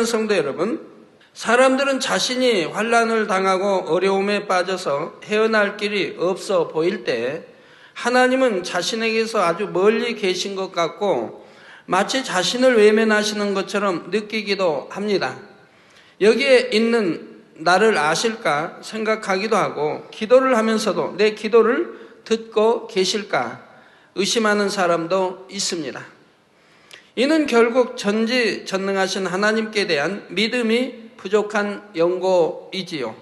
사랑하는 성도 여러분, 사람들은 자신이 환난을 당하고 어려움에 빠져서 헤어날 길이 없어 보일 때 하나님은 자신에게서 아주 멀리 계신 것 같고 마치 자신을 외면하시는 것처럼 느끼기도 합니다. 여기에 있는 나를 아실까 생각하기도 하고 기도를 하면서도 내 기도를 듣고 계실까 의심하는 사람도 있습니다. 이는 결국 전지전능하신 하나님께 대한 믿음이 부족한 연고이지요.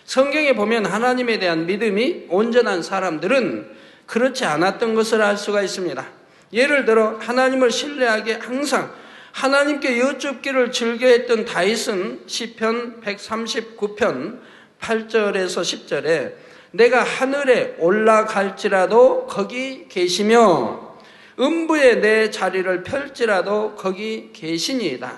성경에 보면 하나님에 대한 믿음이 온전한 사람들은 그렇지 않았던 것을 알 수가 있습니다. 예를 들어 하나님을 신뢰하기에 항상 하나님께 여쭙기를 즐겨했던 다윗은 시편 139편 8절에서 10절에 내가 하늘에 올라갈지라도 거기 계시며 음부에 내 자리를 펼지라도 거기 계시니이다.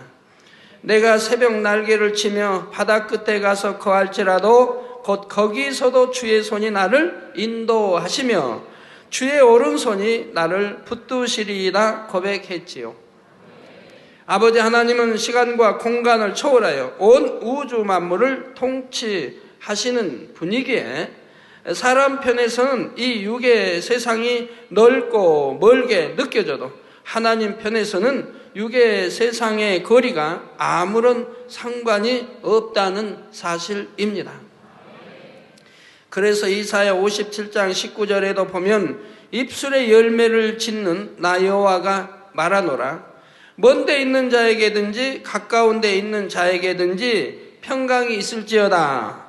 내가 새벽 날개를 치며 바다 끝에 가서 거할지라도 곧 거기서도 주의 손이 나를 인도하시며 주의 오른손이 나를 붙드시리이다 고백했지요. 아버지 하나님은 시간과 공간을 초월하여 온 우주 만물을 통치하시는 분이기에 사람 편에서는 이 육의 세상이 넓고 멀게 느껴져도 하나님 편에서는 육의 세상의 거리가 아무런 상관이 없다는 사실입니다. 그래서 이사야 57장 19절에도 보면 입술에 열매를 짓는 나 여호와가 말하노라 먼데 있는 자에게든지 가까운 데 있는 자에게든지 평강이 있을지어다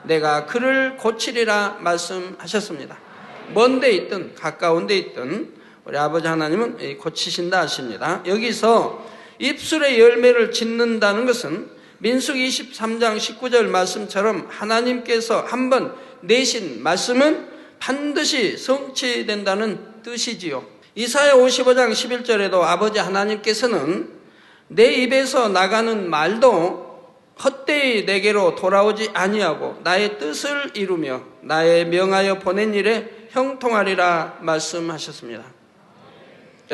내가 그를 고치리라 말씀하셨습니다. 먼데 있든 가까운 데 있든 우리 아버지 하나님은 고치신다 하십니다. 여기서 입술에 열매를 짓는다는 것은 민수기 23장 19절 말씀처럼 하나님께서 한번 내신 말씀은 반드시 성취된다는 뜻이지요. 이사야 55장 11절에도 아버지 하나님께서는 내 입에서 나가는 말도 헛되이 내게로 돌아오지 아니하고 나의 뜻을 이루며 나의 명하여 보낸 일에 형통하리라 말씀하셨습니다.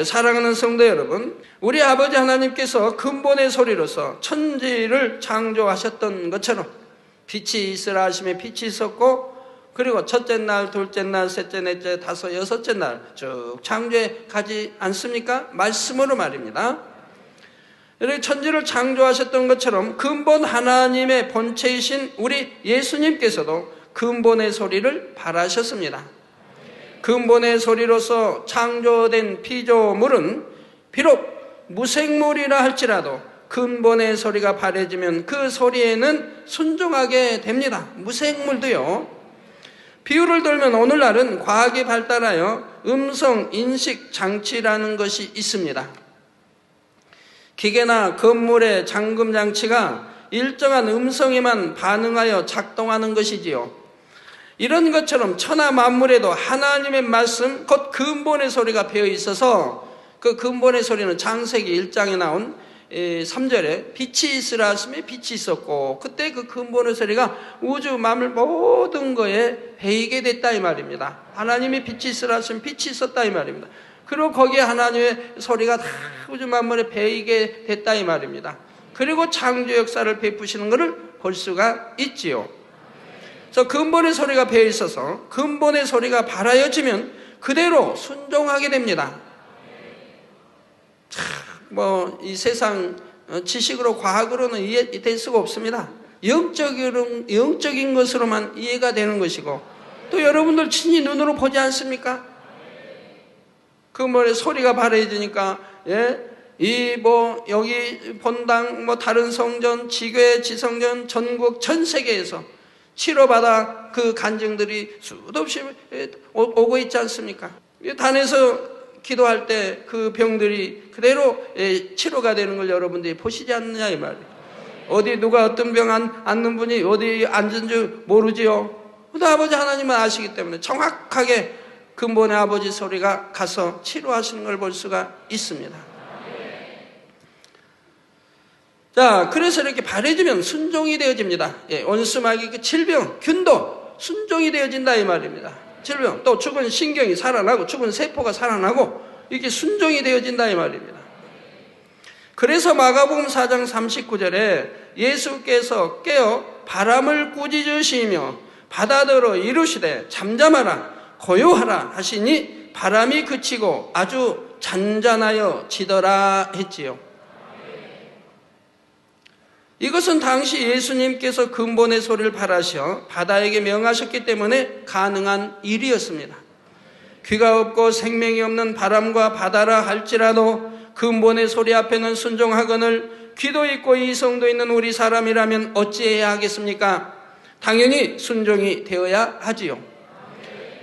사랑하는 성도 여러분, 우리 아버지 하나님께서 근본의 소리로서 천지를 창조하셨던 것처럼 빛이 있으라 하심에 빛이 있었고 그리고 첫째 날, 둘째 날, 셋째, 넷째, 다섯, 여섯째 날 쭉 창조해 가지 않습니까? 말씀으로 말입니다. 이렇게 천지를 창조하셨던 것처럼 근본 하나님의 본체이신 우리 예수님께서도 근본의 소리를 발하셨습니다. 근본의 소리로서 창조된 피조물은 비록 무생물이라 할지라도 근본의 소리가 발해지면 그 소리에는 순종하게 됩니다. 무생물도요. 비유를 들면 오늘날은 과학이 발달하여 음성 인식 장치라는 것이 있습니다. 기계나 건물의 잠금 장치가 일정한 음성에만 반응하여 작동하는 것이지요. 이런 것처럼 천하 만물에도 하나님의 말씀 곧 근본의 소리가 배어 있어서 그 근본의 소리는 창세기 1장에 나온 3절에 빛이 있으라 하심에 빛이 있었고 그때 그 근본의 소리가 우주 만물 모든 거에 배이게 됐다 이 말입니다. 하나님이 빛이 있으라 하시면 빛이 있었다 이 말입니다. 그리고 거기에 하나님의 소리가 다 우주 만물에 배이게 됐다 이 말입니다. 그리고 창조 역사를 베푸시는 것을 볼 수가 있지요. 그래서 근본의 소리가 배어 있어서 근본의 소리가 발하여지면 그대로 순종하게 됩니다. 이 세상 지식으로 과학으로는 이해될 수가 없습니다. 영적인 것으로만 이해가 되는 것이고 또 여러분들 친히 눈으로 보지 않습니까? 그 소리가 발해지니까 여기 본당 다른 성전 지교회 지성전 전국 전 세계에서 치료받아 그 간증들이 수도 없이 오고 있지 않습니까? 단에서 기도할 때 그 병들이 그대로 치료가 되는 걸 여러분들이 보시지 않느냐 이 말이에요. 어디 누가 어떤 병 앓는 분이 어디 앉은 줄 모르지요. 근데 아버지 하나님은 아시기 때문에 정확하게 근본의 아버지 소리가 가서 치료하시는 걸 볼 수가 있습니다. 자, 그래서 이렇게 발해지면 순종이 되어집니다. 원수마귀 그 질병, 균도 순종이 되어진다 이 말입니다. 질병, 또 죽은 신경이 살아나고 죽은 세포가 살아나고 이게 순종이 되어진다 이 말입니다. 그래서 마가복음 4장 39절에 예수께서 깨어 바람을 꾸짖으시며 바다더러 이르시되 잠잠하라 고요하라 하시니 바람이 그치고 아주 잔잔하여 지더라 했지요. 이것은 당시 예수님께서 근본의 소리를 발하셔 바다에게 명하셨기 때문에 가능한 일이었습니다. 귀가 없고 생명이 없는 바람과 바다라 할지라도 근본의 소리 앞에는 순종하거늘 귀도 있고 이성도 있는 우리 사람이라면 어찌해야 하겠습니까? 당연히 순종이 되어야 하지요.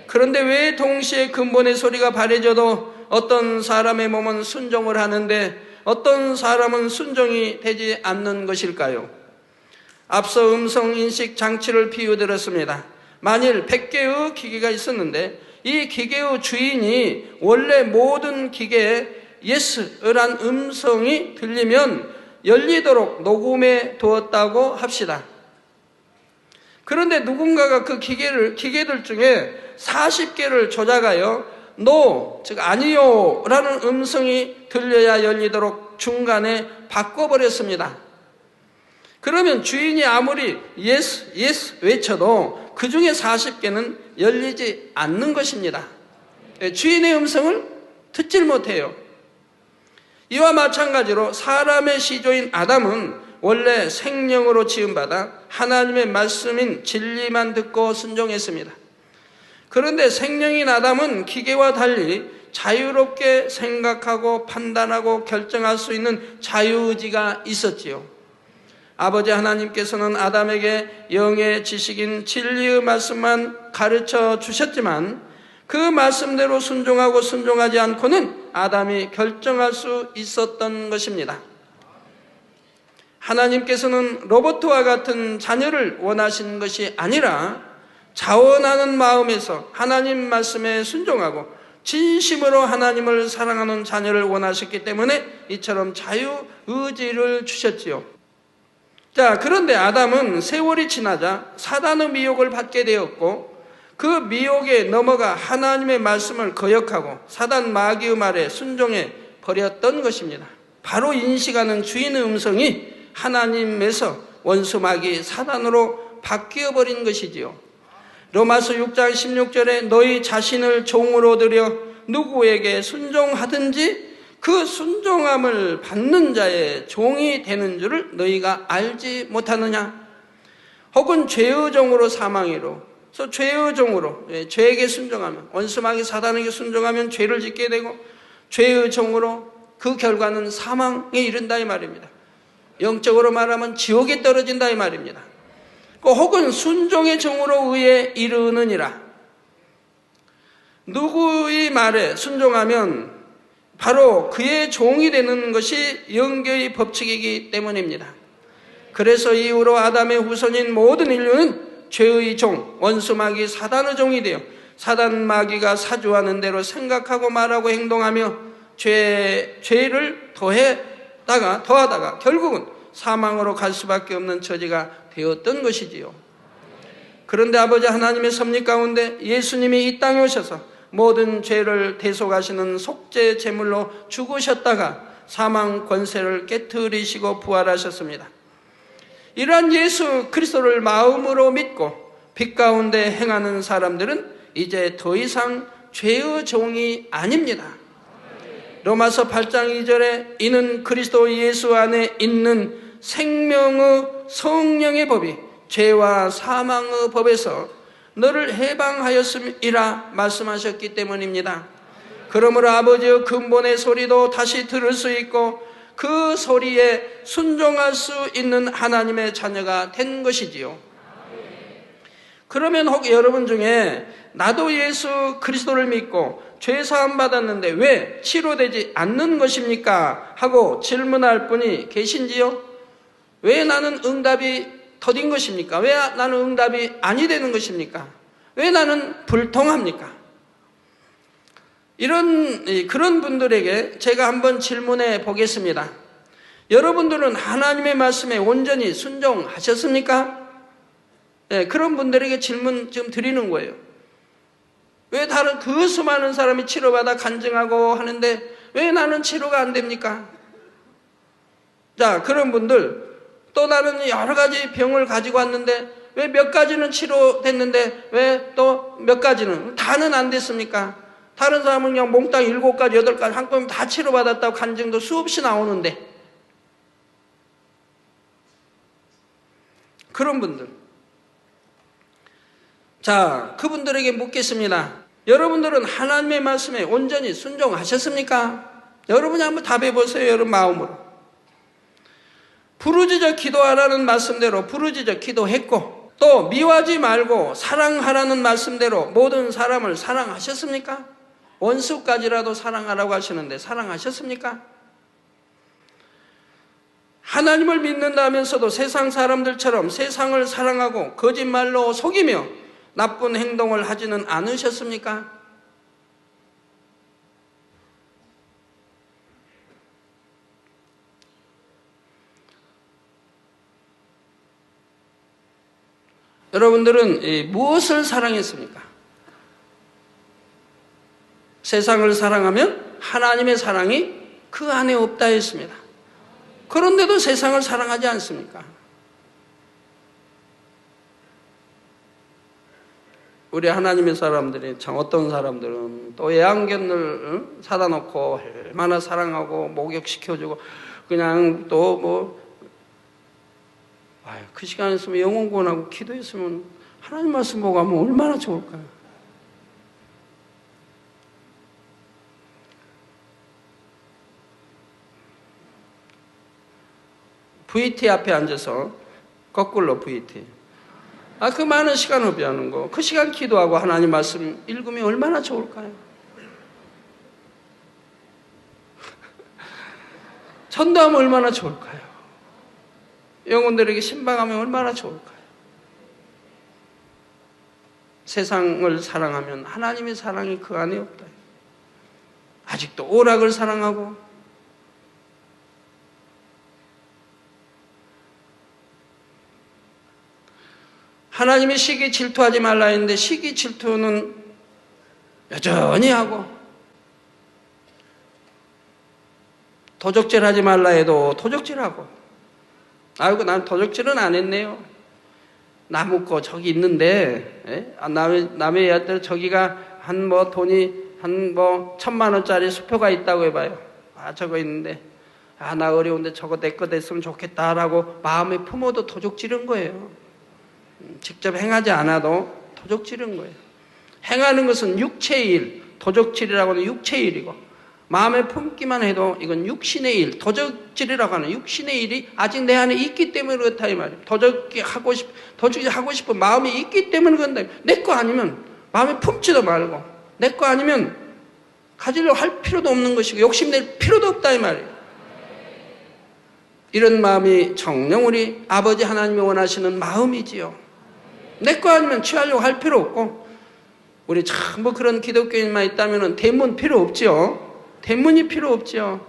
그런데 왜 동시에 근본의 소리가 발해져도 어떤 사람의 몸은 순종을 하는데 어떤 사람은 순종이 되지 않는 것일까요? 앞서 음성인식 장치를 비유드렸습니다. 만일 100개의 기계가 있었는데 이 기계의 주인이 원래 모든 기계에 예스란 음성이 들리면 열리도록 녹음해 두었다고 합시다. 그런데 누군가가 그 기계들 중에 40개를 조작하여 no, 즉 아니요 라는 음성이 들려야 열리도록 중간에 바꿔버렸습니다. 그러면 주인이 아무리 yes, yes 외쳐도 그 중에 40개는 열리지 않는 것입니다. 주인의 음성을 듣질 못해요. 이와 마찬가지로 사람의 시조인 아담은 원래 생명으로 지음받아 하나님의 말씀인 진리만 듣고 순종했습니다. 그런데 생명인 아담은 기계와 달리 자유롭게 생각하고 판단하고 결정할 수 있는 자유의지가 있었지요. 아버지 하나님께서는 아담에게 영의 지식인 진리의 말씀만 가르쳐 주셨지만 그 말씀대로 순종하고 순종하지 않고는 아담이 결정할 수 있었던 것입니다. 하나님께서는 로봇과 같은 자녀를 원하신 것이 아니라 자원하는 마음에서 하나님 말씀에 순종하고 진심으로 하나님을 사랑하는 자녀를 원하셨기 때문에 이처럼 자유의지를 주셨지요. 자, 그런데 아담은 세월이 지나자 사단의 미혹을 받게 되었고 그 미혹에 넘어가 하나님의 말씀을 거역하고 사단 마귀의 말에 순종해 버렸던 것입니다. 바로 인식하는 주인의 음성이 하나님에서 원수 마귀 사단으로 바뀌어버린 것이지요. 로마서 6장 16절에 너희 자신을 종으로 들여 누구에게 순종하든지 그 순종함을 받는 자의 종이 되는 줄을 너희가 알지 못하느냐? 혹은 죄의 종으로 사망이로, 그래서 죄의 종으로, 죄에게 순종하면, 원수마귀 사단에게 순종하면 죄를 짓게 되고 죄의 종으로 그 결과는 사망에 이른다 이 말입니다. 영적으로 말하면 지옥에 떨어진다 이 말입니다. 혹은 순종의 종으로 의에 이르느니라. 누구의 말에 순종하면 바로 그의 종이 되는 것이 영계의 법칙이기 때문입니다. 그래서 이후로 아담의 후손인 모든 인류는 죄의 종, 원수마귀 사단의 종이 되어 사단 마귀가 사주하는 대로 생각하고 말하고 행동하며 죄를 더하다가 결국은 사망으로 갈 수밖에 없는 처지가 되었던 것이지요. 그런데 아버지 하나님의 섭리 가운데 예수님이 이 땅에 오셔서 모든 죄를 대속하시는 속죄 제물로 죽으셨다가 사망 권세를 깨트리시고 부활하셨습니다. 이러한 예수 그리스도를 마음으로 믿고 빛 가운데 행하는 사람들은 이제 더 이상 죄의 종이 아닙니다. 로마서 8장 2절에 이는 그리스도 예수 안에 있는 생명의 성령의 법이 죄와 사망의 법에서 너를 해방하였음이라 말씀하셨기 때문입니다. 그러므로 아버지의 근본의 소리도 다시 들을 수 있고 그 소리에 순종할 수 있는 하나님의 자녀가 된 것이지요. 그러면 혹 여러분 중에 나도 예수 그리스도를 믿고 죄 사함 받았는데 왜 치료되지 않는 것입니까? 하고 질문할 분이 계신지요? 왜 나는 응답이 더딘 것입니까? 왜 나는 응답이 아니 되는 것입니까? 왜 나는 불통합니까? 그런 분들에게 제가 한번 질문해 보겠습니다. 여러분들은 하나님의 말씀에 온전히 순종하셨습니까? 네, 그런 분들에게 질문 좀 드리는 거예요. 왜 다른 그 수많은 사람이 치료받아 간증하고 하는데 왜 나는 치료가 안 됩니까? 자, 그런 분들 또 다른 여러 가지 병을 가지고 왔는데 왜 몇 가지는 치료됐는데 왜 또 몇 가지는 다는 안 됐습니까? 다른 사람은 그냥 몽땅 7가지, 8가지 한꺼번에 다 치료받았다고 간증도 수없이 나오는데 그런 분들, 자, 그분들에게 묻겠습니다. 여러분들은 하나님의 말씀에 온전히 순종하셨습니까? 여러분이 한번 답해 보세요. 여러분 마음으로. 부르짖어 기도하라는 말씀대로 부르짖어 기도했고 또 미워하지 말고 사랑하라는 말씀대로 모든 사람을 사랑하셨습니까? 원수까지라도 사랑하라고 하시는데 사랑하셨습니까? 하나님을 믿는다면서도 세상 사람들처럼 세상을 사랑하고 거짓말로 속이며 나쁜 행동을 하지는 않으셨습니까? 여러분들은 무엇을 사랑했습니까? 세상을 사랑하면 하나님의 사랑이 그 안에 없다 했습니다. 그런데도 세상을 사랑하지 않습니까? 우리 하나님의 사람들이 참 어떤 사람들은 또 애완견을 사다 놓고 얼마나 사랑하고 목욕시켜주고 그냥 또 뭐 그 시간에 있으면 영혼구원하고 기도했으면 하나님 말씀 보고 하면 얼마나 좋을까요? VT 앞에 앉아서 거꾸로 VT. 그 많은 시간 허비하는 거. 그 시간 기도하고 하나님 말씀 읽으면 얼마나 좋을까요? 전도하면 얼마나 좋을까요? 영혼들에게 신방하면 얼마나 좋을까요? 세상을 사랑하면 하나님의 사랑이 그 안에 없다. 아직도 오락을 사랑하고 하나님이 시기 질투하지 말라 했는데 시기 질투는 여전히 하고 도적질하지 말라 해도 도적질하고 아이고 난 도적질은 안 했네요. 나무거 저기 있는데 남의 아들 저기가 한 뭐 돈이 한 뭐 1,000,000원짜리 수표가 있다고 해봐요. 저거 있는데 나 어려운데 저거 내 거 됐으면 좋겠다라고 마음에 품어도 도적질은 거예요. 직접 행하지 않아도 도적질인 거예요. 행하는 것은 육체의 일, 도적질이라고 하는 육체의 일이고 마음에 품기만 해도 이건 육신의 일, 도적질이라고 하는 육신의 일이 아직 내 안에 있기 때문에 그렇다 이 말이에요. 도적질 하고 싶은 마음이 있기 때문에 그런다. 내 거 아니면 마음에 품지도 말고 내 거 아니면 가지려고 할 필요도 없는 것이고 욕심낼 필요도 없다 이 말이에요. 이런 마음이 정녕 우리 아버지 하나님이 원하시는 마음이지요. 내 거 아니면 취하려고 할 필요 없고 우리 전부 그런 기독교인만 있다면 대문 필요 없지요. 대문이 필요 없지요.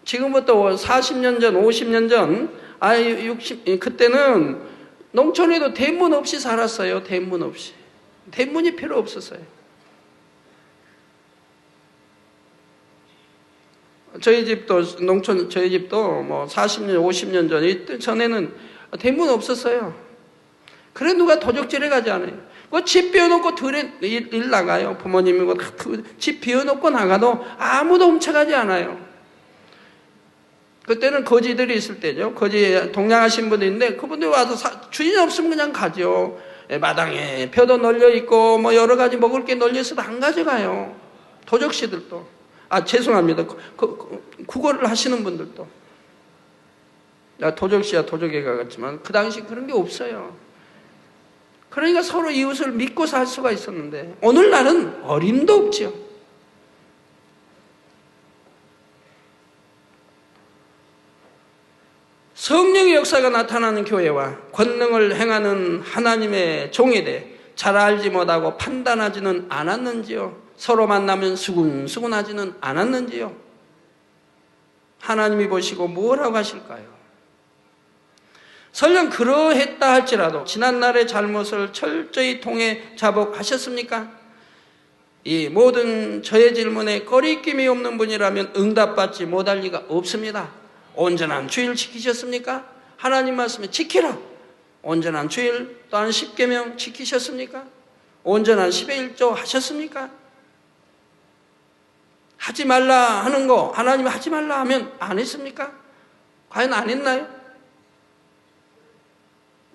지금부터 40년 전, 50년 전, 60, 그때는 농촌에도 대문 없이 살았어요. 대문 없이. 대문이 필요 없었어요. 저희 집도, 농촌, 저희 집도 뭐 40년, 50년 전, 이때 전에는 대문 없었어요. 그래 누가 도적질해 가지 않아요. 집 비워놓고 들에 일 나가요. 부모님이고 집 비워놓고 나가도 아무도 훔쳐가지 않아요. 그때는 거지들이 있을 때죠. 거지 동냥하신 분이 있는데 그분들 와서 주인 없으면 그냥 가죠. 마당에 벼도 널려 있고 뭐 여러 가지 먹을 게 널려 있어도 안 가져가요. 도적씨들도. 죄송합니다. 국어를 하시는 분들도. 도적씨야 도적애가 같지만 그 당시 그런 게 없어요. 그러니까 서로 이웃을 믿고 살 수가 있었는데 오늘날은 어림도 없지요. 성령의 역사가 나타나는 교회와 권능을 행하는 하나님의 종에 대해 잘 알지 못하고 판단하지는 않았는지요? 서로 만나면 수군수군하지는 않았는지요? 하나님이 보시고 뭐라고 하실까요? 설령 그러했다 할지라도 지난날의 잘못을 철저히 통해 자복하셨습니까? 이 모든 저의 질문에 거리낌이 없는 분이라면 응답받지 못할 리가 없습니다. 온전한 주일 지키셨습니까? 하나님 말씀에 지키라. 온전한 주일 또한 10계명 지키셨습니까? 온전한 10의 1조 하셨습니까? 하지 말라 하는 거 하나님이 하지 말라 하면 안 했습니까? 과연 안 했나요?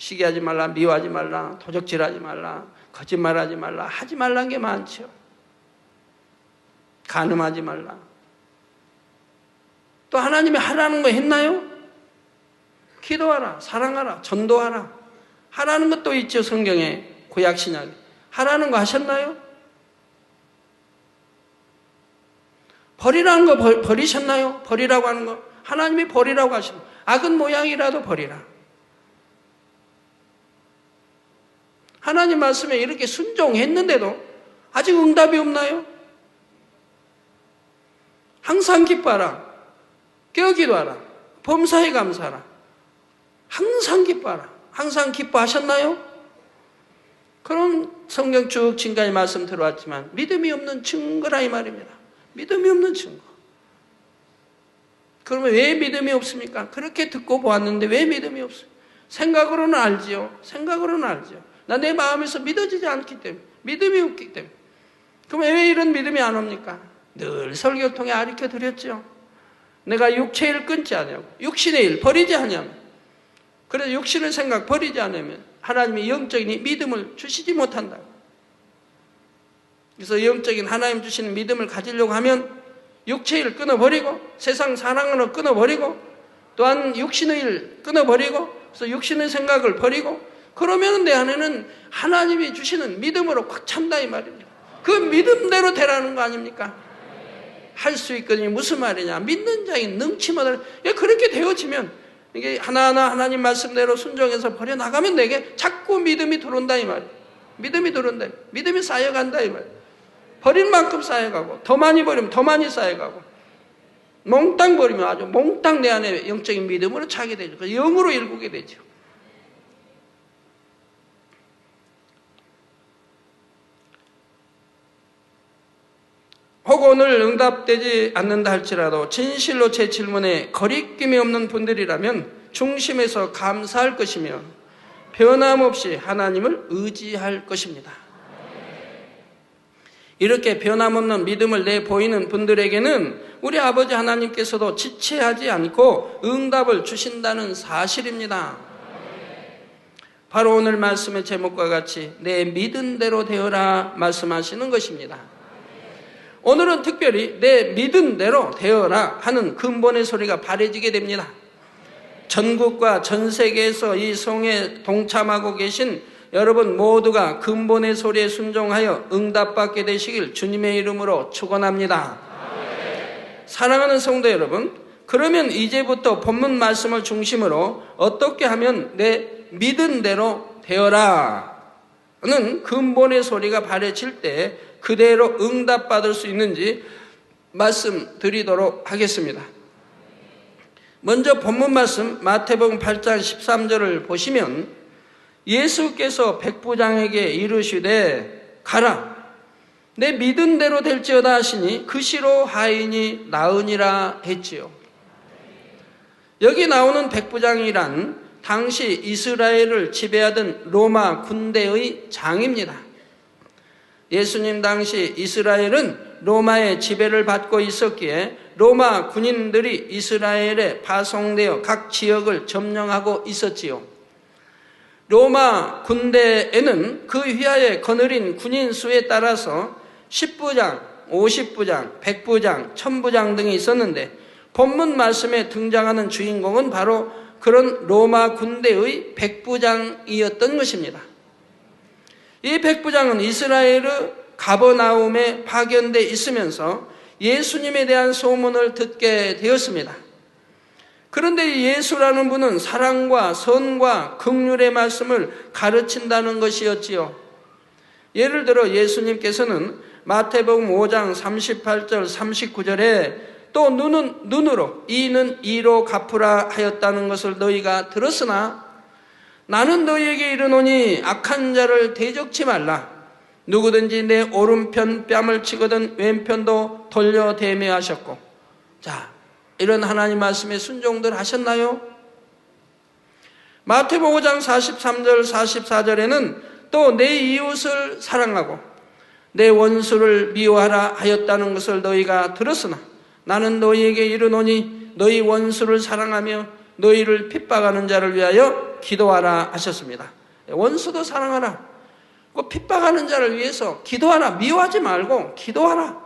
시기하지 말라, 미워하지 말라, 도적질하지 말라, 거짓말하지 말라, 하지 말라는 게 많죠. 간음하지 말라. 또 하나님이 하라는 거 했나요? 기도하라, 사랑하라, 전도하라. 하라는 것도 있죠. 성경에, 구약 신약에. 하라는 거 하셨나요? 버리라는 거 버리셨나요? 버리라고 하는 거. 하나님이 버리라고 하시는 거. 악은 모양이라도 버리라. 하나님 말씀에 이렇게 순종했는데도 아직 응답이 없나요? 항상 기뻐하라. 깨어 기도하라. 범사에 감사하라. 항상 기뻐하라. 항상 기뻐하셨나요? 그럼 성경 쭉 지금까지 말씀 들어왔지만 믿음이 없는 증거라 이 말입니다. 믿음이 없는 증거. 그러면 왜 믿음이 없습니까? 그렇게 듣고 보았는데 왜 믿음이 없습니까? 생각으로는 알지요. 생각으로는 알지요. 나 내 마음에서 믿어지지 않기 때문에, 믿음이 없기 때문에. 그럼 왜 이런 믿음이 안 옵니까? 늘 설교를 통해 가르쳐 드렸죠. 내가 육체의 일 끊지 않냐고. 육신의 일 버리지 않냐면. 그래서 육신의 생각 버리지 않으면 하나님이 영적인 믿음을 주시지 못한다고. 그래서 영적인 하나님 주시는 믿음을 가지려고 하면 육체의 일 끊어버리고 세상 사랑으로 끊어버리고 또한 육신의 일 끊어버리고 그래서 육신의 생각을 버리고 그러면 내 안에는 하나님이 주시는 믿음으로 꽉 찬다 이 말입니다. 그 믿음대로 되라는 거 아닙니까? 할 수 있거든요. 무슨 말이냐? 믿는 자의 능치마다 그렇게 되어지면 이게 하나하나 하나님 말씀대로 순종해서 버려나가면 내게 자꾸 믿음이 들어온다 이 말이에요. 믿음이 들어온다. 믿음이 쌓여간다 이 말이에요. 버릴 만큼 쌓여가고 더 많이 버리면 더 많이 쌓여가고 몽땅 버리면 아주 몽땅 내 안에 영적인 믿음으로 차게 되죠. 영으로 일구게 되죠. 혹 오늘 응답되지 않는다 할지라도 진실로 제 질문에 거리낌이 없는 분들이라면 중심에서 감사할 것이며 변함없이 하나님을 의지할 것입니다. 이렇게 변함없는 믿음을 내보이는 분들에게는 우리 아버지 하나님께서도 지체하지 않고 응답을 주신다는 사실입니다. 바로 오늘 말씀의 제목과 같이 내 믿은 대로 되어라 말씀하시는 것입니다. 오늘은 특별히 내 믿은 대로 되어라 하는 근본의 소리가 바래지게 됩니다. 전국과 전 세계에서 이 성에 동참하고 계신 여러분 모두가 근본의 소리에 순종하여 응답받게 되시길 주님의 이름으로 축원합니다. 사랑하는 성도 여러분, 그러면 이제부터 본문 말씀을 중심으로 어떻게 하면 내 믿은 대로 되어라 는 근본의 소리가 바래질 때 그대로 응답받을 수 있는지 말씀드리도록 하겠습니다. 먼저 본문 말씀 마태복음 8장 13절을 보시면 예수께서 백부장에게 이르시되 가라 내 믿은 대로 될지어다 하시니 그 시로 하인이 나으니라 했지요. 여기 나오는 백부장이란 당시 이스라엘을 지배하던 로마 군대의 장입니다. 예수님 당시 이스라엘은 로마의 지배를 받고 있었기에 로마 군인들이 이스라엘에 파송되어 각 지역을 점령하고 있었지요. 로마 군대에는 그 휘하에 거느린 군인 수에 따라서 10부장, 50부장, 100부장, 1000부장 등이 있었는데 본문 말씀에 등장하는 주인공은 바로 그런 로마 군대의 백부장이었던 것입니다. 이 백부장은 이스라엘의 가버나움에 파견돼 있으면서 예수님에 대한 소문을 듣게 되었습니다. 그런데 예수라는 분은 사랑과 선과 긍휼의 말씀을 가르친다는 것이었지요. 예를 들어 예수님께서는 마태복음 5장 38절 39절에 또 눈은 눈으로 이는 이로 갚으라 하였다는 것을 너희가 들었으나 나는 너희에게 이르노니 악한 자를 대적치 말라 누구든지 내 오른편 뺨을 치거든 왼편도 돌려대며 하셨고. 자, 이런 하나님 말씀에 순종들 하셨나요? 마태복음 5장 43절 44절에는 또 내 이웃을 사랑하고 내 원수를 미워하라 하였다는 것을 너희가 들었으나 나는 너희에게 이르노니 너희 원수를 사랑하며 너희를 핍박하는 자를 위하여 기도하라 하셨습니다. 원수도 사랑하라. 그 핍박하는 자를 위해서 기도하라. 미워하지 말고 기도하라.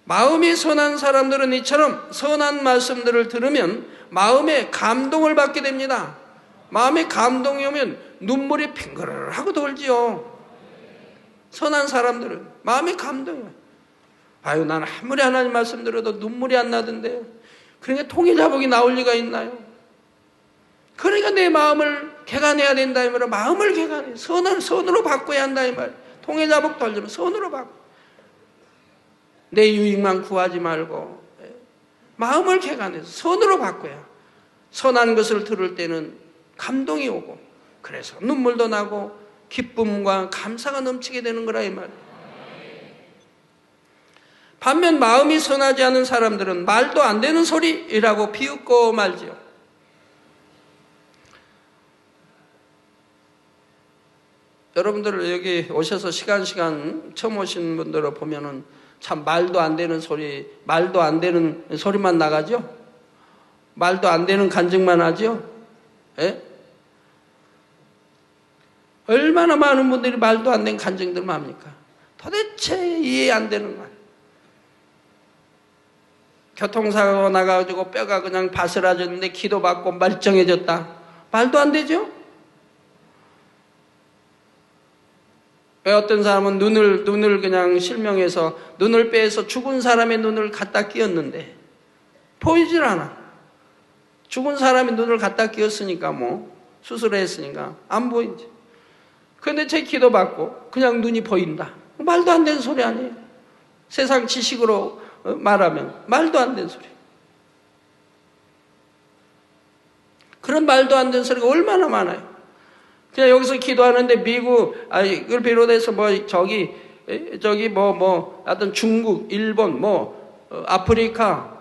마음이 선한 사람들은 이처럼 선한 말씀들을 들으면 마음에 감동을 받게 됩니다. 마음에 감동이 오면 눈물이 핑그르하고 돌지요. 선한 사람들은 마음에 감동이 와요. 아유, 나는 아무리 하나님 말씀 들어도 눈물이 안 나던데요. 그러니까 통일자복이 나올 리가 있나요? 그러니까 내 마음을 개간해야 된다 이 말이야. 마음을 개간해. 선으로 바꿔야 한다 이 말이야. 통일자복 돌리면 선으로 바꿔. 내 유익만 구하지 말고 마음을 개간해서 선으로 바꿔야 선한 것을 들을 때는 감동이 오고 그래서 눈물도 나고 기쁨과 감사가 넘치게 되는 거라 이 말이야. 반면 마음이 선하지 않은 사람들은 말도 안 되는 소리라고 비웃고 말지요. 여러분들 여기 오셔서 시간 처음 오신 분들을 보면은 참 말도 안 되는 소리, 말도 안 되는 소리만 나가죠? 말도 안 되는 간증만 하죠? 예? 얼마나 많은 분들이 말도 안 되는 간증들만 합니까? 도대체 이해 안 되는 말. 교통사고가 나가지고 뼈가 그냥 바스라졌는데 기도받고 멀쩡해졌다. 말도 안 되죠? 왜 어떤 사람은 눈을 그냥 실명해서 눈을 빼서 죽은 사람의 눈을 갖다 끼웠는데 보이질 않아. 죽은 사람의 눈을 갖다 끼웠으니까 뭐 수술했으니까 안 보이지. 그런데 제 기도받고 그냥 눈이 보인다. 말도 안 되는 소리 아니에요. 세상 지식으로 말하면 말도 안 되는 소리. 그런 말도 안 되는 소리가 얼마나 많아요. 그냥 여기서 기도하는데 미국, 이걸 비롯해서 하여튼 중국, 일본, 아프리카,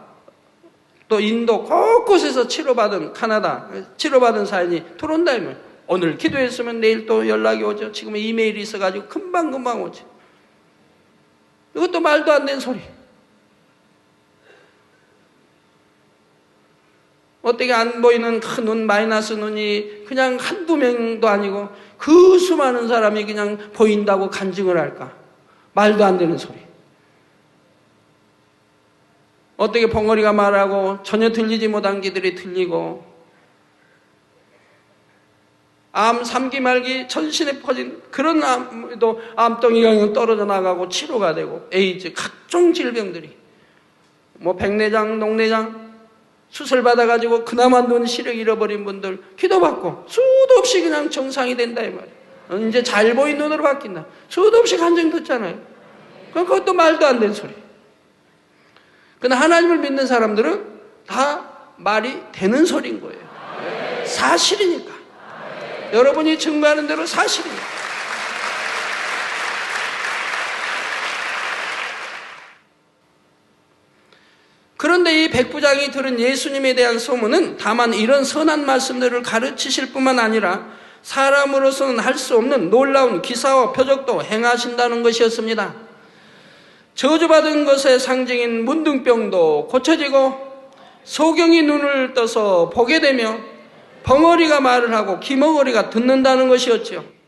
또 인도 곳곳에서 치료받은 카나다, 치료받은 사연이 들어온다면 오늘 기도했으면 내일 또 연락이 오죠. 지금 이메일이 있어가지고 금방 오죠. 이것도 말도 안 되는 소리. 어떻게 안 보이는 큰 눈, 마이너스 눈이 그냥 한두 명도 아니고 그 수많은 사람이 그냥 보인다고 간증을 할까? 말도 안 되는 소리. 어떻게 벙어리가 말하고 전혀 들리지 못한 기들이 들리고 암 3기 말기 전신에 퍼진 그런 암도 암덩이가 떨어져 나가고 치료가 되고 에이즈 각종 질병들이 백내장, 녹내장 수술 받아가지고 그나마 눈 시력 잃어버린 분들 기도받고 수도 없이 그냥 정상이 된다 이 말이에요. 이제 잘 보이는 눈으로 바뀐다. 수도 없이 간증 듣잖아요. 그것도 말도 안 되는 소리. 그러나 하나님을 믿는 사람들은 다 말이 되는 소리인 거예요. 사실이니까. 여러분이 증거하는 대로 사실이니까. 그런데 이 백부장이 들은 예수님에 대한 소문은 다만 이런 선한 말씀들을 가르치실 뿐만 아니라 사람으로서는 할 수 없는 놀라운 기사와 표적도 행하신다는 것이었습니다. 저주받은 것의 상징인 문둥병도 고쳐지고 소경이 눈을 떠서 보게 되며 벙어리가 말을 하고 기머거리가 듣는다는 것이었지요.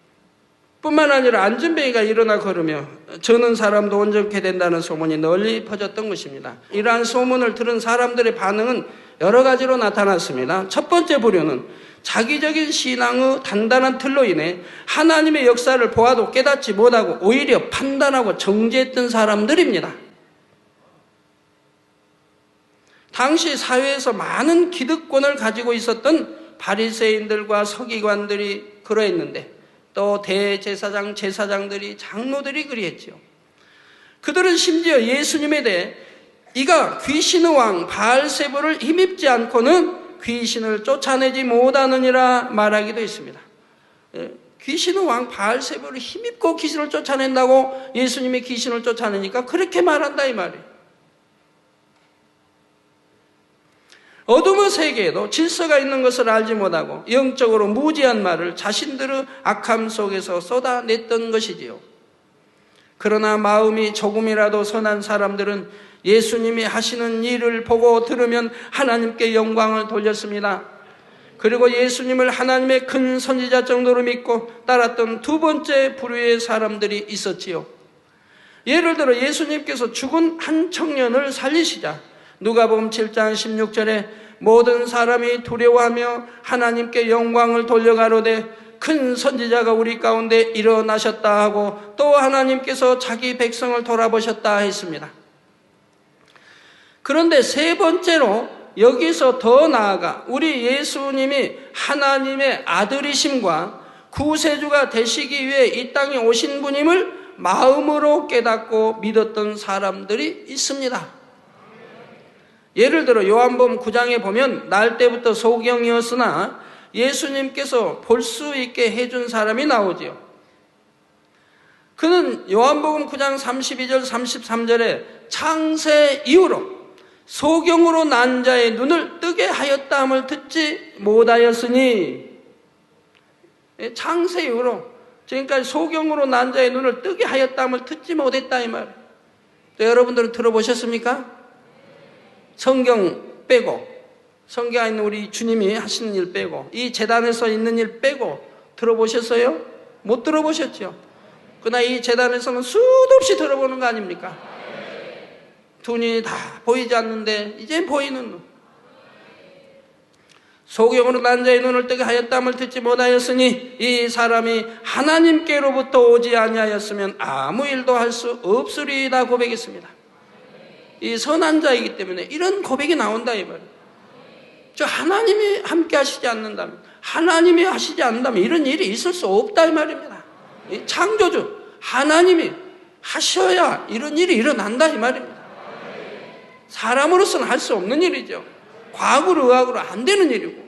뿐만 아니라 안진뱅이가 일어나 걸으며 저는 사람도 온전케 된다는 소문이 널리 퍼졌던 것입니다. 이러한 소문을 들은 사람들의 반응은 여러 가지로 나타났습니다. 첫 번째 부류는 자기적인 신앙의 단단한 틀로 인해 하나님의 역사를 보아도 깨닫지 못하고 오히려 판단하고 정죄했던 사람들입니다. 당시 사회에서 많은 기득권을 가지고 있었던 바리새인들과 서기관들이 그러했는데 또 대제사장, 제사장들이, 장로들이 그리했죠. 그들은 심지어 예수님에 대해 이가 귀신의 왕 바알세불을 힘입지 않고는 귀신을 쫓아내지 못하느니라 말하기도 했습니다. 귀신은 왕 바알세불을 힘입고 귀신을 쫓아낸다고 예수님이 귀신을 쫓아내니까 그렇게 말한다 이 말이에요. 어둠의 세계에도 질서가 있는 것을 알지 못하고 영적으로 무지한 말을 자신들의 악함 속에서 쏟아냈던 것이지요. 그러나 마음이 조금이라도 선한 사람들은 예수님이 하시는 일을 보고 들으면 하나님께 영광을 돌렸습니다. 그리고 예수님을 하나님의 큰 선지자 정도로 믿고 따랐던 두 번째 부류의 사람들이 있었지요. 예를 들어 예수님께서 죽은 한 청년을 살리시자 누가복음 7장 16절에 모든 사람이 두려워하며 하나님께 영광을 돌려가로되 큰 선지자가 우리 가운데 일어나셨다 하고 또 하나님께서 자기 백성을 돌아보셨다 했습니다. 그런데 세 번째로 여기서 더 나아가 우리 예수님이 하나님의 아들이심과 구세주가 되시기 위해 이 땅에 오신 분임을 마음으로 깨닫고 믿었던 사람들이 있습니다. 예를 들어 요한복음 9장에 보면 날 때부터 소경이었으나 예수님께서 볼 수 있게 해준 사람이 나오지요. 그는 요한복음 9장 32절 33절에 창세 이후로 소경으로 난 자의 눈을 뜨게 하였다함을 듣지 못하였으니, 창세 이후로 지금까지 소경으로 난 자의 눈을 뜨게 하였다함을 듣지 못했다 이 말. 또 여러분들은 들어보셨습니까? 성경 빼고, 성경에 있는 우리 주님이 하시는 일 빼고, 이 제단에서 있는 일 빼고 들어보셨어요? 못 들어보셨죠? 그러나 이 제단에서는 수도 없이 들어보는 거 아닙니까? 두 눈이 다 보이지 않는데 이제 보이는 눈. 소경으로 난 자의 눈을 뜨게 하였다함을 듣지 못하였으니 이 사람이 하나님께로부터 오지 아니하였으면 아무 일도 할 수 없으리이다 고백했습니다. 이 선한 자이기 때문에 이런 고백이 나온다 이 말이에요. 저 하나님이 함께 하시지 않는다면, 하나님이 하시지 않는다면 이런 일이 있을 수 없다 이 말입니다. 이 창조주 하나님이 하셔야 이런 일이 일어난다 이 말입니다. 사람으로서는 할 수 없는 일이죠. 과학으로 의학으로 안 되는 일이고.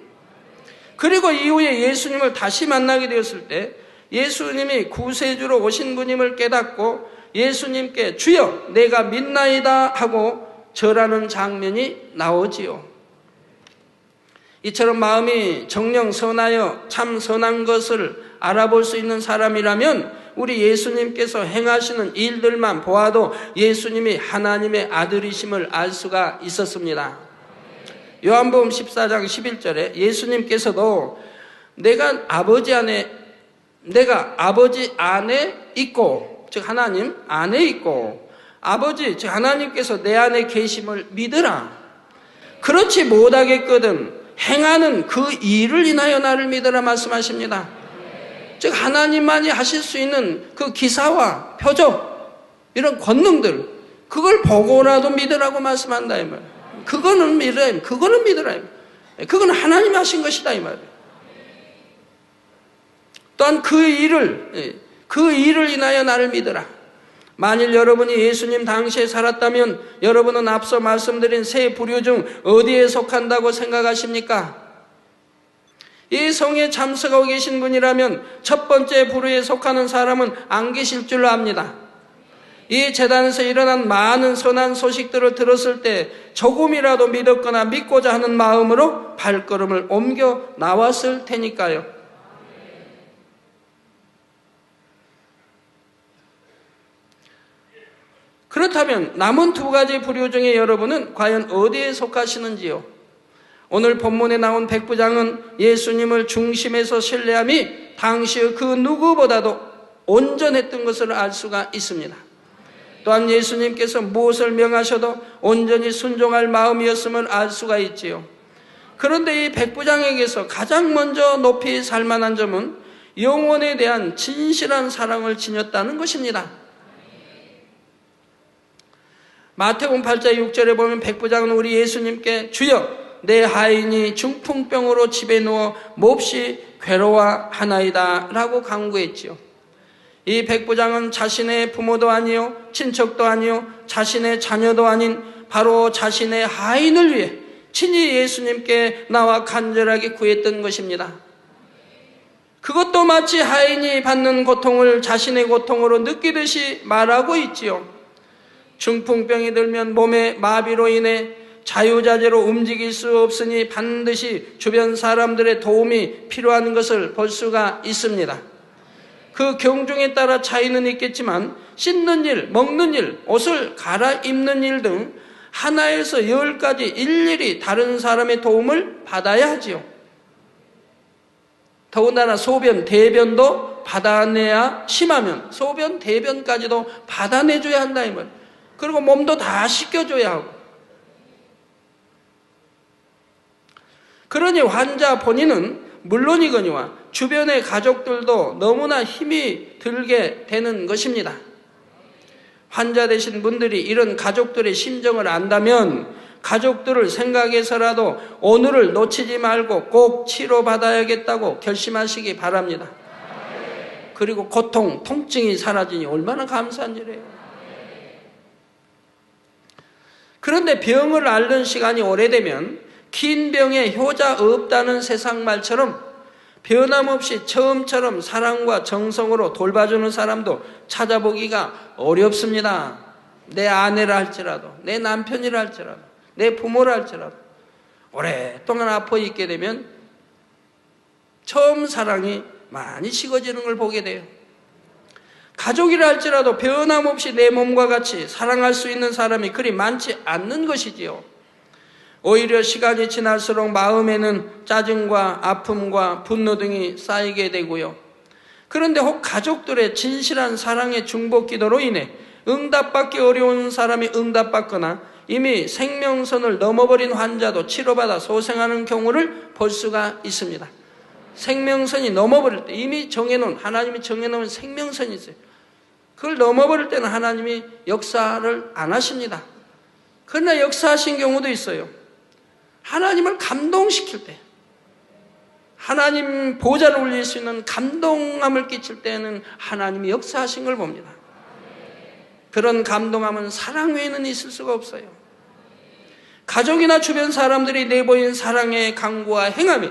그리고 이후에 예수님을 다시 만나게 되었을 때 예수님이 구세주로 오신 분임을 깨닫고 예수님께 주여 내가 믿나이다 하고 절하는 장면이 나오지요. 이처럼 마음이 정녕 선하여 참 선한 것을 알아볼 수 있는 사람이라면 우리 예수님께서 행하시는 일들만 보아도 예수님이 하나님의 아들이심을 알 수가 있었습니다. 요한복음 14장 11절에 예수님께서도 내가 아버지 안에 있고, 즉 하나님 안에 있고 아버지 즉 하나님께서 내 안에 계심을 믿으라. 그렇지 못하겠거든 행하는 그 일을 인하여 나를 믿으라 말씀하십니다. 즉 하나님만이 하실 수 있는 그 기사와 표적, 이런 권능들, 그걸 보고라도 믿으라고 말씀한다 이 말이에요. 그거는 믿으라, 그거는 믿으라. 그건 하나님 하신 것이다 이 말이에요. 또한 그 일을 인하여 나를 믿으라. 만일 여러분이 예수님 당시에 살았다면 여러분은 앞서 말씀드린 세 부류 중 어디에 속한다고 생각하십니까? 이 성에 참석하고 계신 분이라면 첫 번째 부류에 속하는 사람은 안 계실 줄로 압니다. 이 재단에서 일어난 많은 선한 소식들을 들었을 때 조금이라도 믿었거나 믿고자 하는 마음으로 발걸음을 옮겨 나왔을 테니까요. 그렇다면 남은 두 가지 부류 중에 여러분은 과연 어디에 속하시는지요? 오늘 본문에 나온 백부장은 예수님을 중심에서 신뢰함이 당시의 그 누구보다도 온전했던 것을 알 수가 있습니다. 또한 예수님께서 무엇을 명하셔도 온전히 순종할 마음이었음을 알 수가 있지요. 그런데 이 백부장에게서 가장 먼저 높이 살만한 점은 영혼에 대한 진실한 사랑을 지녔다는 것입니다. 마태복음 8장 6절에 보면 백부장은 우리 예수님께 주여 내 하인이 중풍병으로 집에 누워 몹시 괴로워하나이다 라고 간구했지요. 이 백부장은 자신의 부모도 아니요 친척도 아니요 자신의 자녀도 아닌 바로 자신의 하인을 위해 친히 예수님께 나와 간절하게 구했던 것입니다. 그것도 마치 하인이 받는 고통을 자신의 고통으로 느끼듯이 말하고 있지요. 중풍병이 들면 몸의 마비로 인해 자유자재로 움직일 수 없으니 반드시 주변 사람들의 도움이 필요한 것을 볼 수가 있습니다. 그 경중에 따라 차이는 있겠지만 씻는 일, 먹는 일, 옷을 갈아입는 일 등 하나에서 10가지 일일이 다른 사람의 도움을 받아야 하지요. 더군다나 소변, 대변도 받아내야, 심하면 소변, 대변까지도 받아내줘야 한다 이 말. 그리고 몸도 다 씻겨줘야 하고. 그러니 환자 본인은 물론이거니와 주변의 가족들도 너무나 힘이 들게 되는 것입니다. 환자 되신 분들이 이런 가족들의 심정을 안다면 가족들을 생각해서라도 오늘을 놓치지 말고 꼭 치료받아야겠다고 결심하시기 바랍니다. 그리고 고통, 통증이 사라지니 얼마나 감사한 일이에요. 그런데 병을 앓는 시간이 오래되면 긴 병에 효자 없다는 세상 말처럼 변함없이 처음처럼 사랑과 정성으로 돌봐주는 사람도 찾아보기가 어렵습니다. 내 아내라 할지라도, 내 남편이라 할지라도, 내 부모라 할지라도 오랫동안 아파 있게 되면 처음 사랑이 많이 식어지는 걸 보게 돼요. 가족이라 할지라도 변함없이 내 몸과 같이 사랑할 수 있는 사람이 그리 많지 않는 것이지요. 오히려 시간이 지날수록 마음에는 짜증과 아픔과 분노 등이 쌓이게 되고요. 그런데 혹 가족들의 진실한 사랑의 중보 기도로 인해 응답받기 어려운 사람이 응답받거나 이미 생명선을 넘어버린 환자도 치료받아 소생하는 경우를 볼 수가 있습니다. 생명선이 넘어버릴 때 이미 정해놓은, 하나님이 정해놓은 생명선이 있어요. 그걸 넘어버릴 때는 하나님이 역사를 안 하십니다. 그러나 역사하신 경우도 있어요. 하나님을 감동시킬 때, 하나님 보좌를 올릴 수 있는 감동함을 끼칠 때는 하나님이 역사하신 걸 봅니다. 그런 감동함은 사랑 외에는 있을 수가 없어요. 가족이나 주변 사람들이 내보인 사랑의 강구와 행함이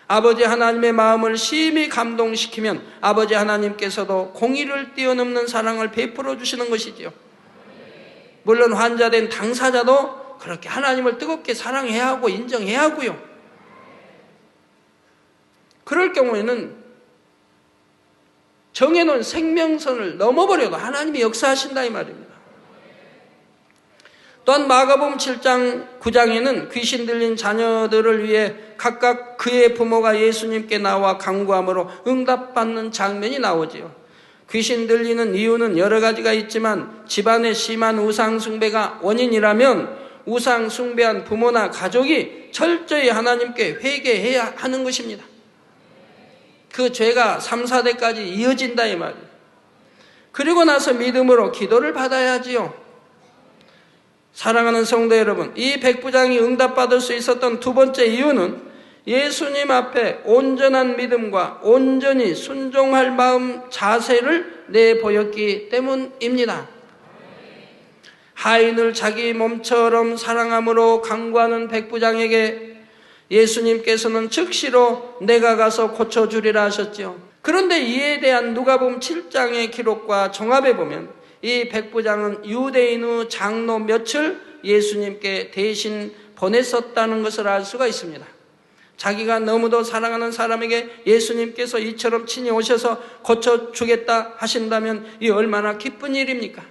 아버지 하나님의 마음을 심히 감동시키면 아버지 하나님께서도 공의를 뛰어넘는 사랑을 베풀어 주시는 것이지요. 물론 환자된 당사자도 그렇게 하나님을 뜨겁게 사랑해야 하고 인정해야 하고요. 그럴 경우에는 정해놓은 생명선을 넘어버려도 하나님이 역사하신다 이 말입니다. 또한 마가복음 7장 9장에는 귀신 들린 자녀들을 위해 각각 그의 부모가 예수님께 나와 간구함으로 응답받는 장면이 나오지요. 귀신 들리는 이유는 여러 가지가 있지만 집안에 심한 우상 숭배가 원인이라면 우상 숭배한 부모나 가족이 철저히 하나님께 회개해야 하는 것입니다. 그 죄가 3, 4대까지 이어진다 이 말이에요. 그리고 나서 믿음으로 기도를 받아야 하지요. 사랑하는 성도 여러분, 이 백부장이 응답받을 수 있었던 두 번째 이유는 예수님 앞에 온전한 믿음과 온전히 순종할 마음 자세를 내보였기 때문입니다. 하인을 자기 몸처럼 사랑함으로 간구하는 백부장에게 예수님께서는 즉시로 내가 가서 고쳐주리라 하셨죠. 그런데 이에 대한 누가복음 7장의 기록과 종합해 보면 이 백부장은 유대인의 장로 몇을 예수님께 대신 보냈었다는 것을 알 수가 있습니다. 자기가 너무도 사랑하는 사람에게 예수님께서 이처럼 친히 오셔서 고쳐주겠다 하신다면 이 얼마나 기쁜 일입니까?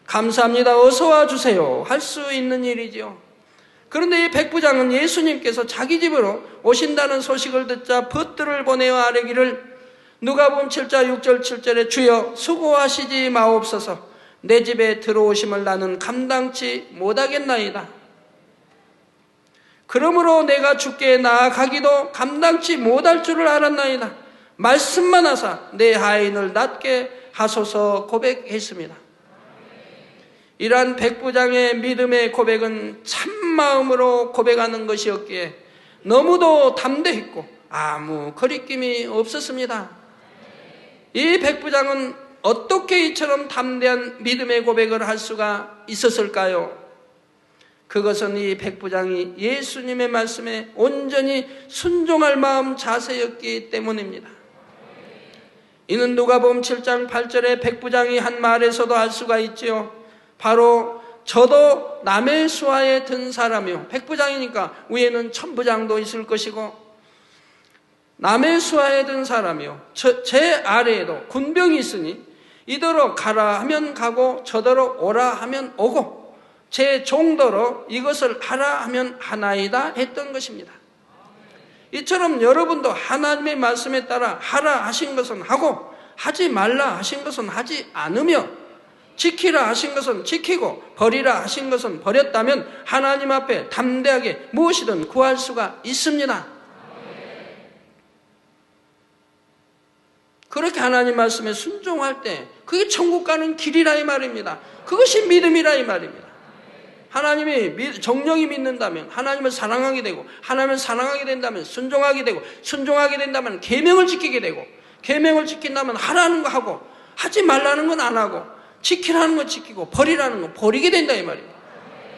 감사합니다. 어서 와주세요. 할 수 있는 일이죠. 그런데 이 백부장은 예수님께서 자기 집으로 오신다는 소식을 듣자 벗들을 보내어 아뢰기를 누가복음 7장 6절 7절에 주여 수고하시지 마옵소서 내 집에 들어오심을 나는 감당치 못하겠나이다. 그러므로 내가 주께 나아가기도 감당치 못할 줄을 알았나이다. 말씀만 하사 내 하인을 낫게 하소서 고백했습니다. 이러한 백부장의 믿음의 고백은 참마음으로 고백하는 것이었기에 너무도 담대했고 아무 거리낌이 없었습니다. 이 백부장은 어떻게 이처럼 담대한 믿음의 고백을 할 수가 있었을까요? 그것은 이 백부장이 예수님의 말씀에 온전히 순종할 마음 자세였기 때문입니다. 이는 누가복음 7장 8절에 백부장이 한 말에서도 알 수가 있지요. 바로 저도 남의 수하에 든 사람이요. 백부장이니까 위에는 천부장도 있을 것이고 남의 수하에 든 사람이요. 제 아래에도 군병이 있으니 이더러 가라 하면 가고 저더러 오라 하면 오고 제 종더러 이것을 하라 하면 하나이다 했던 것입니다. 이처럼 여러분도 하나님의 말씀에 따라 하라 하신 것은 하고 하지 말라 하신 것은 하지 않으며 지키라 하신 것은 지키고 버리라 하신 것은 버렸다면 하나님 앞에 담대하게 무엇이든 구할 수가 있습니다. 그렇게 하나님 말씀에 순종할 때 그게 천국 가는 길이라 이 말입니다. 그것이 믿음이라 이 말입니다. 하나님이 정령이 믿는다면 하나님을 사랑하게 되고 하나님을 사랑하게 된다면 순종하게 되고 순종하게 된다면 계명을 지키게 되고 계명을 지킨다면 하라는 거 하고 하지 말라는 건 안 하고 지키라는 거 지키고 버리라는 거 버리게 된다 이 말입니다.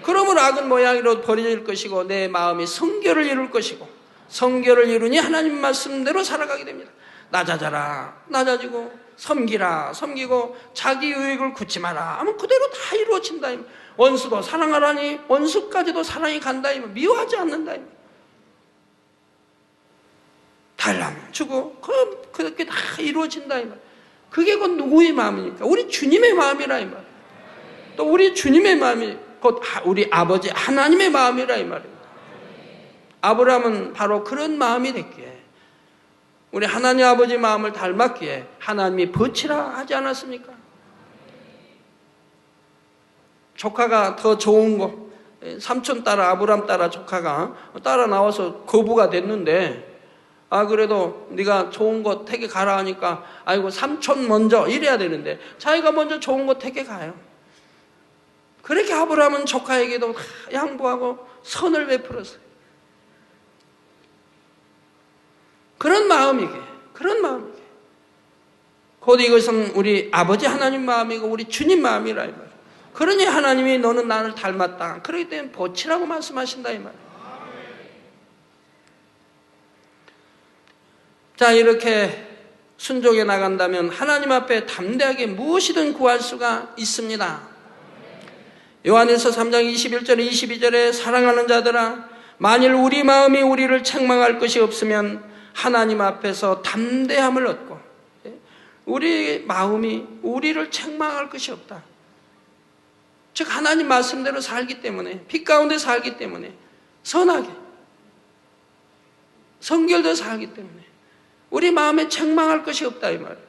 그러므로 악은 모양이로 버려질 것이고 내 마음이 성결을 이룰 것이고 성결을 이루니 하나님 말씀대로 살아가게 됩니다. 낮아져라 낮아지고 섬기라 섬기고 자기 유익을 굳지 마라 하면 그대로 다 이루어진다. 원수도 사랑하라니 원수까지도 사랑이 간다. 미워하지 않는다. 달라면 주고 그렇게 다 이루어진다. 그게 곧 누구의 마음입니까? 우리 주님의 마음이라 이 말. 또 우리 주님의 마음이 곧 우리 아버지 하나님의 마음이라 이 말입니다. 아브라함은 바로 그런 마음이 됐기에 우리 하나님 아버지 마음을 닮았기에 하나님이 버치라 하지 않았습니까? 조카가 더 좋은 거 삼촌 따라 아브라함 따라 조카가 따라 나와서 거부가 됐는데 그래도 네가 좋은 거 택에 가라 하니까 아이고 삼촌 먼저 이래야 되는데 자기가 먼저 좋은 거 택에 가요. 그렇게 아브라함은 조카에게도 양보하고 선을 베풀었어요. 그런 마음이게 곧 이것은 우리 아버지 하나님 마음이고 우리 주님 마음이라 이 말이에요. 그러니 하나님이 너는 나를 닮았다. 그렇기 때문에 보치라고 말씀하신다 이 말이에요. 자, 이렇게 순종해 나간다면 하나님 앞에 담대하게 무엇이든 구할 수가 있습니다. 요한일서 3장 21절에 22절에 사랑하는 자들아 만일 우리 마음이 우리를 책망할 것이 없으면 하나님 앞에서 담대함을 얻고 우리 마음이 우리를 책망할 것이 없다. 즉 하나님 말씀대로 살기 때문에 빛 가운데 살기 때문에 선하게 성결되어 살기 때문에 우리 마음에 책망할 것이 없다 이 말이에요.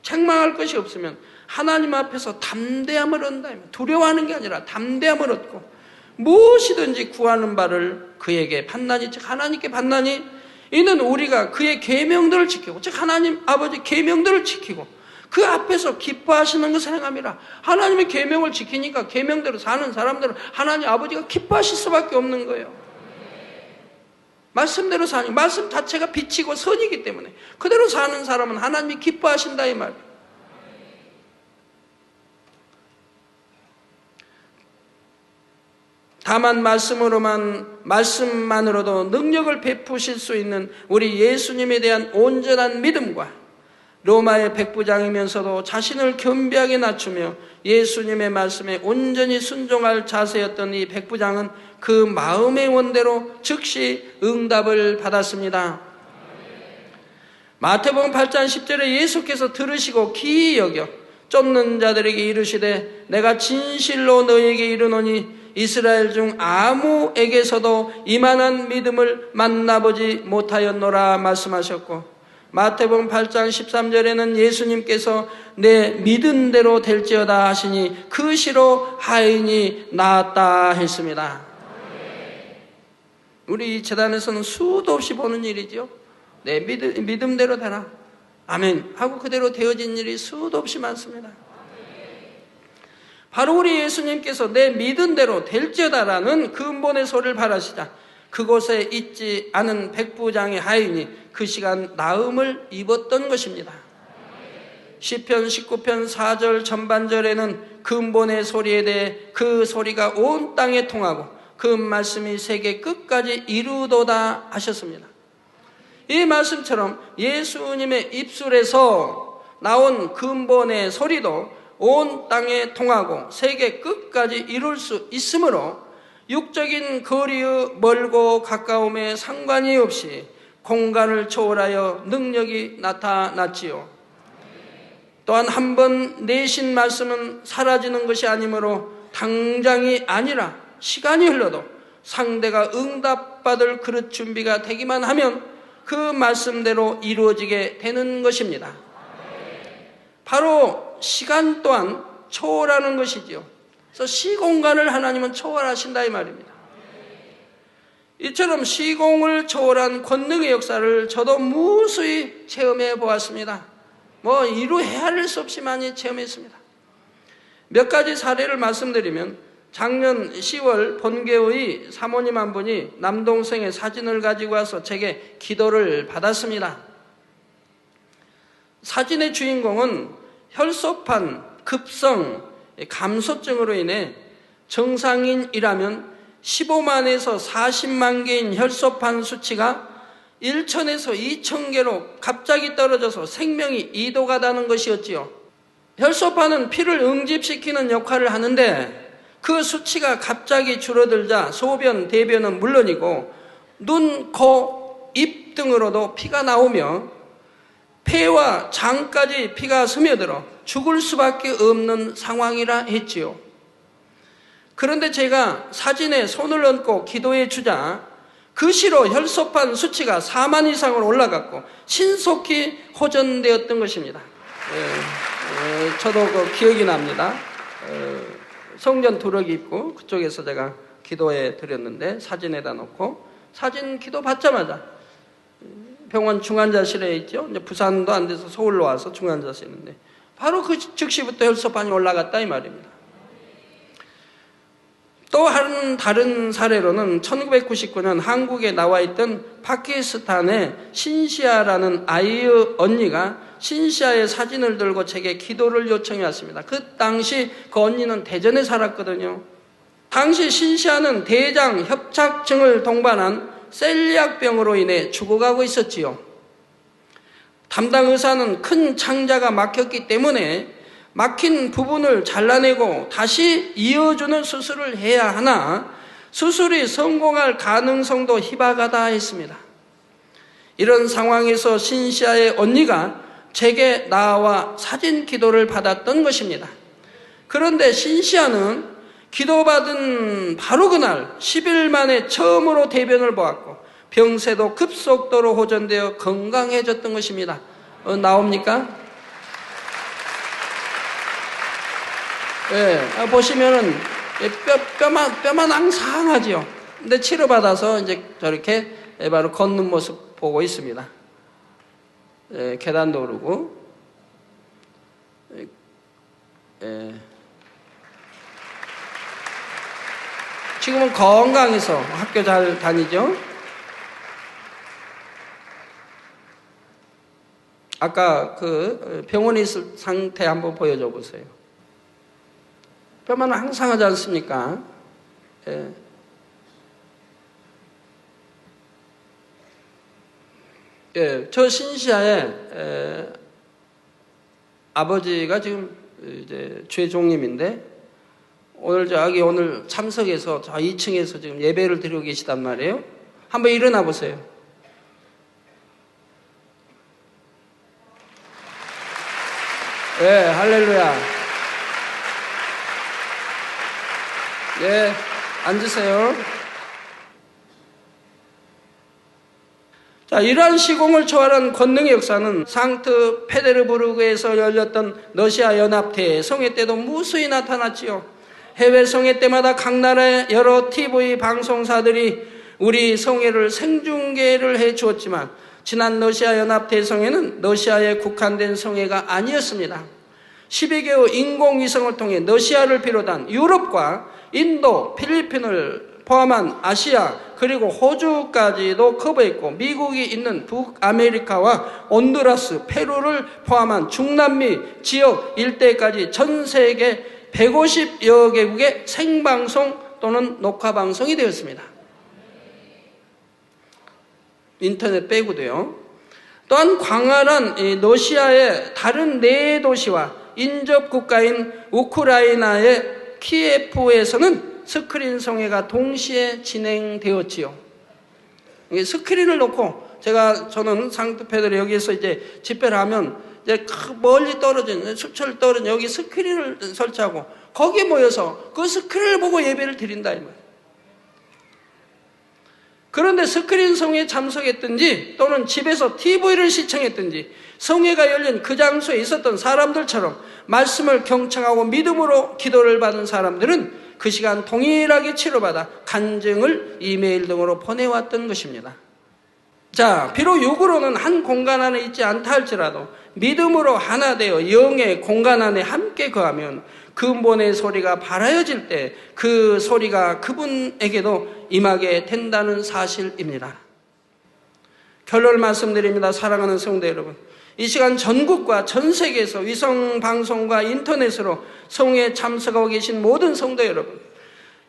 책망할 것이 없으면 하나님 앞에서 담대함을 얻는다. 두려워하는 게 아니라 담대함을 얻고 무엇이든지 구하는 바를 그에게 받나니 즉 하나님께 받나니 이는 우리가 그의 계명들을 지키고 즉 하나님 아버지 계명들을 지키고 그 앞에서 기뻐하시는 것을 행함이라. 하나님의 계명을 지키니까 계명대로 사는 사람들은 하나님 아버지가 기뻐하실 수밖에 없는 거예요. 말씀대로 사니 말씀 자체가 빛이고 선이기 때문에 그대로 사는 사람은 하나님이 기뻐하신다 이 말. 다만 말씀만으로도 능력을 베푸실 수 있는 우리 예수님에 대한 온전한 믿음과 로마의 백부장이면서도 자신을 겸비하게 낮추며 예수님의 말씀에 온전히 순종할 자세였던 이 백부장은 그 마음의 원대로 즉시 응답을 받았습니다. 마태복음 8장 10절에 예수께서 들으시고 기이 여겨 쫓는 자들에게 이르시되 내가 진실로 너희에게 이르노니 이스라엘 중 아무에게서도 이만한 믿음을 만나보지 못하였노라 말씀하셨고 마태복음 8장 13절에는 예수님께서 내 믿은 대로 될지어다 하시니 그 시로 하인이 나았다 했습니다. 우리 재단에서는 수도 없이 보는 일이죠. 내 믿음대로 되라 아멘 하고 그대로 되어진 일이 수도 없이 많습니다. 바로 우리 예수님께서 내 믿은 대로 될지어다라는 근본의 소리를 바라시자 그곳에 있지 않은 백부장의 하인이 그 시간 나음을 입었던 것입니다. 시편 19편 4절 전반절에는 근본의 소리에 대해 그 소리가 온 땅에 통하고 그 말씀이 세계 끝까지 이루도다 하셨습니다. 이 말씀처럼 예수님의 입술에서 나온 근본의 소리도 온 땅에 통하고 세계 끝까지 이룰 수 있으므로 육적인 거리의 멀고 가까움에 상관이 없이 공간을 초월하여 능력이 나타났지요. 또한 한 번 내신 말씀은 사라지는 것이 아니므로 당장이 아니라 시간이 흘러도 상대가 응답받을 그릇 준비가 되기만 하면 그 말씀대로 이루어지게 되는 것입니다. 바로 시간 또한 초월하는 것이지요. 그래서 시공간을 하나님은 초월하신다 이 말입니다. 이처럼 시공을 초월한 권능의 역사를 저도 무수히 체험해 보았습니다. 이루 헤아릴 수 없이 많이 체험했습니다. 몇 가지 사례를 말씀드리면 작년 10월 본교의 사모님 한 분이 남동생의 사진을 가지고 와서 제게 기도를 받았습니다. 사진의 주인공은 혈소판 급성 감소증으로 인해 정상인이라면 15만에서 40만 개인 혈소판 수치가 1천에서 2천 개로 갑자기 떨어져서 생명이 이도가다는 것이었지요. 혈소판은 피를 응집시키는 역할을 하는데 그 수치가 갑자기 줄어들자 소변, 대변은 물론이고 눈, 코, 입 등으로도 피가 나오며 폐와 장까지 피가 스며들어 죽을 수밖에 없는 상황이라 했지요. 그런데 제가 사진에 손을 얹고 기도해 주자 그 시로 혈소판 수치가 4만 이상으로 올라갔고 신속히 호전되었던 것입니다. 저도 그 기억이 납니다. 성전 두럭이 입고 그쪽에서 제가 기도해 드렸는데 사진에다 놓고 사진 기도 받자마자 병원 중환자실에 있죠. 이제 부산도 안 돼서 서울로 와서 중환자실에 있는데 바로 그 즉시부터 혈소판이 올라갔다 이 말입니다. 또 다른 사례로는 1999년 한국에 나와 있던 파키스탄의 신시아라는 아이의 언니가 신시아의 사진을 들고 제게 기도를 요청해 왔습니다. 그 당시 그 언니는 대전에 살았거든요. 당시 신시아는 대장 협착증을 동반한 셀리악병으로 인해 죽어가고 있었지요. 담당 의사는 큰 창자가 막혔기 때문에 막힌 부분을 잘라내고 다시 이어주는 수술을 해야 하나 수술이 성공할 가능성도 희박하다 했습니다. 이런 상황에서 신시아의 언니가 제게 나와 사진 기도를 받았던 것입니다. 그런데 신시아는 기도받은 바로 그날 10일 만에 처음으로 대변을 보았고 병세도 급속도로 호전되어 건강해졌던 것입니다. 나옵니까? 보시면은 뼈만 앙상하지요. 근데 치료받아서 이제 저렇게 바로 걷는 모습 보고 있습니다. 계단도 오르고. 지금은 건강해서 학교 잘 다니죠. 아까 그 병원에 있을 상태 한번 보여줘 보세요. 뼈만 항상하지 않습니까? 저 신시아의 아버지가 지금 이제 최종님인데 오늘 참석해서 저 2층에서 지금 예배를 드리고 계시단 말이에요. 한번 일어나 보세요. 할렐루야. 앉으세요. 자, 이러한 시공을 초월한 권능의 역사는 상트 페테르부르크에서 열렸던 러시아 연합대회 성회 때도 무수히 나타났지요. 해외 성회 때마다 각 나라의 여러 TV 방송사들이 우리 성회를 생중계를 해 주었지만 지난 러시아 연합대회 성회는 러시아에 국한된 성회가 아니었습니다. 12개의 인공위성을 통해 러시아를 비롯한 유럽과 인도, 필리핀을 포함한 아시아 그리고 호주까지도 커버했고 미국이 있는 북아메리카와 온두라스, 페루를 포함한 중남미 지역 일대까지 전 세계 150여 개국의 생방송 또는 녹화방송이 되었습니다. 인터넷 빼고도요. 또한 광활한 러시아의 다른 네 도시와 인접 국가인 우크라이나의 키예프에서는 스크린 성회가 동시에 진행되었지요. 스크린을 놓고 저는 상투패들 여기에서 이제 집회를 하면 이제 멀리 떨어진 수철 떨어진 여기 스크린을 설치하고 거기에 모여서 그 스크린을 보고 예배를 드린다 이 말이에요. 그런데 스크린 성회에 참석했든지 또는 집에서 TV를 시청했든지 성회가 열린 그 장소에 있었던 사람들처럼 말씀을 경청하고 믿음으로 기도를 받은 사람들은 그 시간 동일하게 치료받아 간증을 이메일 등으로 보내왔던 것입니다. 자, 비록 육으로는 한 공간 안에 있지 않다 할지라도 믿음으로 하나 되어 영의 공간 안에 함께 거하면 근본의 소리가 발하여질 때 그 소리가 그분에게도 임하게 된다는 사실입니다. 결론을 말씀드립니다. 사랑하는 성도 여러분, 이 시간 전국과 전 세계에서 위성방송과 인터넷으로 성회에 참석하고 계신 모든 성도 여러분,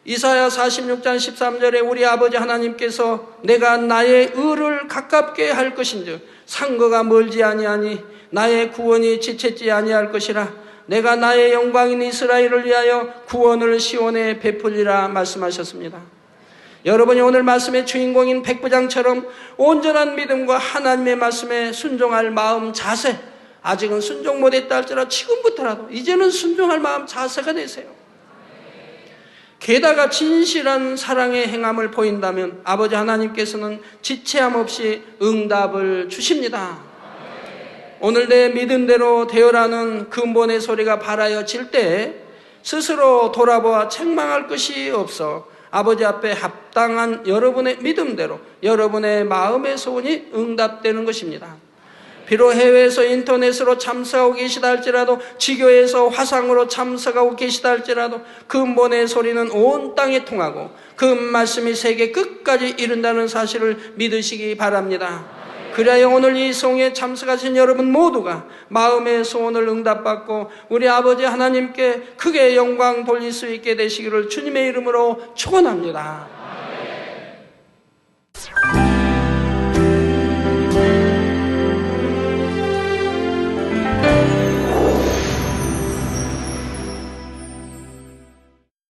이사야 46장 13절에 우리 아버지 하나님께서 내가 나의 의를 가깝게 할 것인즉 상거가 멀지 아니하니 나의 구원이 지체지 아니할 것이라 내가 나의 영광인 이스라엘을 위하여 구원을 시온에 베풀리라 말씀하셨습니다. 여러분이 오늘 말씀의 주인공인 백부장처럼 온전한 믿음과 하나님의 말씀에 순종할 마음 자세, 아직은 순종 못했다 할지라도 지금부터라도 이제는 순종할 마음 자세가 되세요. 게다가 진실한 사랑의 행함을 보인다면 아버지 하나님께서는 지체함 없이 응답을 주십니다. 오늘 내 믿음대로 되어라는 근본의 소리가 발하여질 때 스스로 돌아보아 책망할 것이 없어 아버지 앞에 합당한 여러분의 믿음대로 여러분의 마음의 소원이 응답되는 것입니다. 비록 해외에서 인터넷으로 참석하고 계시다 할지라도 지교에서 화상으로 참석하고 계시다 할지라도 근본의 소리는 온 땅에 통하고 그 말씀이 세계 끝까지 이른다는 사실을 믿으시기 바랍니다. 그래야 오늘 이 성회에 참석하신 여러분 모두가 마음의 소원을 응답받고 우리 아버지 하나님께 크게 영광 돌릴 수 있게 되시기를 주님의 이름으로 축원합니다.